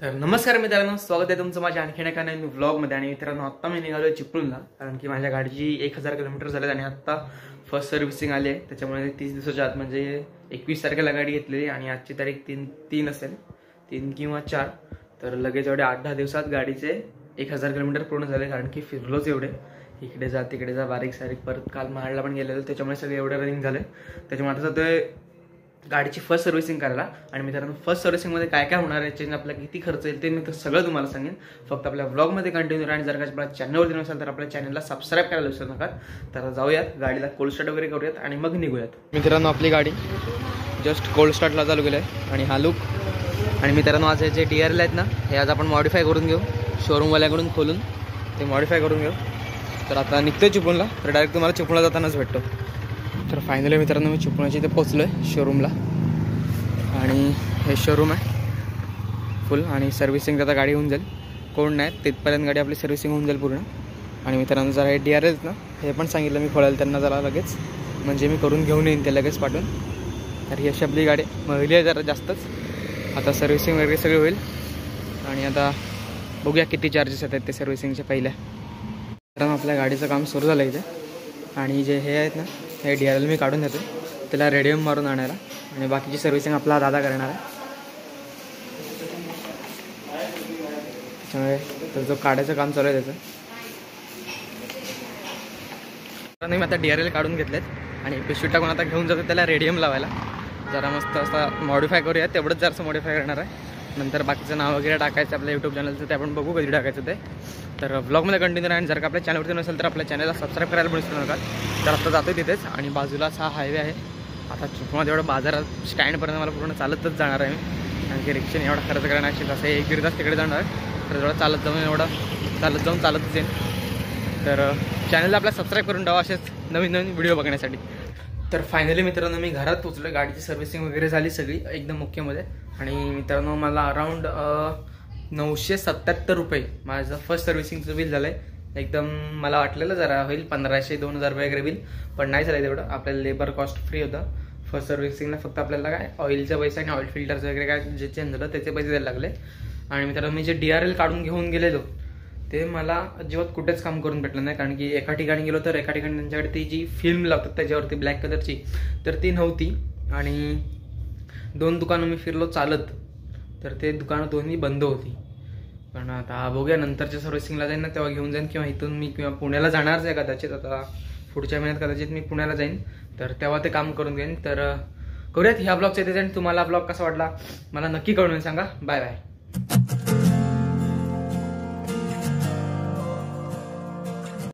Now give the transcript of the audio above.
तर नमस्कार मित्रांनो, स्वागत आहे तुमचं माझ्या आणखीन एका नवीन व्लॉगमध्ये। आणि मित्रांनो, आत्ता मी निघालोय चिपळूणला, कारण की माझ्या गाडीची 1000 किलोमीटर झालेत आणि आत्ता फर्स्ट सर्व्हिसिंग आली आहे। त्याच्यामुळे 30 दिवसाच्या आत म्हणजे 21 तारखेला गाडी घेतलेली आणि आजची तारीख 3 असेल, 3 किंवा 4। तर लगेच एवढे 8-10 दिवसात गाडीचे 1000 किलोमीटर पूर्ण झाले, कारण की फिरलोच एवढे, इकडे जा तिकडे जा, बारीक सारीक, परत काल महाडला पण गेलेलो, त्याच्यामुळे सगळे एवढे रनिंग झाले। त्याच्यामुळे आता जातोय गाडीची फर्स्ट सर्व्हिसिंग करायला। आणि मित्रांनो, फर्स्ट सर्व्हिसिंगमध्ये काय काय होणार आहे, चेंज आपला किती खर्च येईल ते मी सगळं तुम्हाला सांगेन। फक्त आपल्या व्लॉगमध्ये कंटिन्यू राहा आणि जर का आपल्या चॅनलवरती नसेल तर आपल्या चॅनलला सबस्क्राईब करायला विसरू नका। तर जाऊयात, गाडीला कोल्ड स्टार्ट वगैरे करूयात आणि मग निघूयात। मित्रांनो, आपली गाडी जस्ट कोल्ड स्टार्टला चालू केलं आहे आणि हा लुक। आणि मित्रांनो, आज हे जे DRL आहेत ना, हे आज आपण मॉडिफाय करून घेऊ, शोरूमवाल्याकडून खोलून ते मॉडिफाय करून घेऊ। तर आता निघतोय चिपळूणला, तर डायरेक्ट तुम्हाला चिपळूणला जातानाच भेटतो। तर फायनली मित्रांनो, मी चिपळूणच्या इथे पोहोचलो आहे शोरूमला आणि हे शोरूम आहे फुल आणि सर्व्हिसिंग आता गाडी होऊन जाईल। कोण नाही तिथपर्यंत गाडी आपली सर्व्हिसिंग होऊन जाईल पूर्ण। आणि मित्रांनो, जरा हे DRL ना, हे पण सांगितलं मी खोलायला त्यांना जरा लगेच, म्हणजे मी करून घेऊन येईन ते लगेच पाठवून। तर ही अशी आपली गाडी महिली आहे जरा जास्तच। आता सर्व्हिसिंग वगैरे सगळी होईल आणि आता बघूया किती चार्जेस येतात ते सर्व्हिसिंगचे पहिल्या। तर आपल्या गाडीचं काम सुरू झालं इथे आणि जे हे आहेत ना, हे DRL मी काढून देतो त्याला रेडियम मारून आणायला आणि बाकीची सर्व्हिसिंग आपला दादा करणार आहे। त्यामुळे तर जो काढायचं काम चालू आहे त्याचं मी आता DRL काढून घेतलेत आणि पिशवीत टाकून आता घेऊन जातो त्याला रेडियम लावायला। जरा मस्त असा मॉडिफाय करूया, तेवढंच जरासं मॉडिफाय करणार आहे। नंतर बाकीचं नाव वगैरे टाकायचं आपल्या यूट्यूब चॅनलचं, ते आपण बघू कधी टाकायचं ते। तर व्लॉगमध्ये कंटिन्यू राहा आणि जर का आपल्या चॅनलवरती नसेल तर आपल्या चॅनलला सबस्क्राईब करायला पण विसरू नका। तर आता जातो तिथेच आणि बाजूलाच हा हायवे आहे। आता चिपळूणमध्ये एवढं बाजारात स्टँडपर्यंत मला पूर्ण चालतच जाणार आहे मी, कारण की रिक्षाने एवढा खर्च करण्यापेक्षा असं 1-1.5 तास तिकडे जाणार आहे। तर एवढं चालत जाऊन चालतच येईल। तर चॅनलला आपला सबस्क्राईब करून ठेवा असेच नवीन व्हिडिओ बघण्यासाठी। तर फायनली मित्रांनो, मी घरात पोचलो, गाडीची सर्व्हिसिंग वगैरे झाली सगळी एकदम ओकेमध्ये। आणि मित्रांनो, मला अराऊंड 977 रुपये माझं फर्स्ट सर्व्हिसिंगचं बिल झालं आहे। एकदम मला वाटलेलं जरा होईल 1500-2000 रुपये वगैरे बिल, पण नाही झालं तेवढं। आपल्याला लेबर कॉस्ट फ्री होतं फर्स्ट सर्व्हिसिंगला, फक्त आपल्याला काय ऑइलचा पैसा आणि ऑइल फिल्टरचं वगैरे काय जे चेंज झालं त्याचे पैसे द्यायला लागले। आणि मित्रांनो, मी जे DRL काढून घेऊन गेलेलो ते मला अजिबात कुठेच काम करून भेटलं नाही, कारण की एका ठिकाणी गेलो तर एका ठिकाणी त्यांच्याकडे ती जी फिल्म लावतात त्याच्यावरती ब्लॅक कलरची, तर ती नव्हती। आणि 2 दुकानं मी फिरलो चालत, तर ते दुकानं दोन्ही बंद होती। पण आता बघूया, नंतरच्या सर्व्हिसिंगला जाईन ना तेव्हा घेऊन जाईन, किंवा इथून मी किंवा पुण्याला जाणारच आहे कदाचित, आता पुढच्या महिन्यात कदाचित मी पुण्याला जाईन, तर तेव्हा ते काम करून घेईन। तर करूयात ह्या ब्लॉगच्या इथे जाईन। तुम्हाला ब्लॉग कसा वाटला मला नक्की कळून सांगा। Bye bye.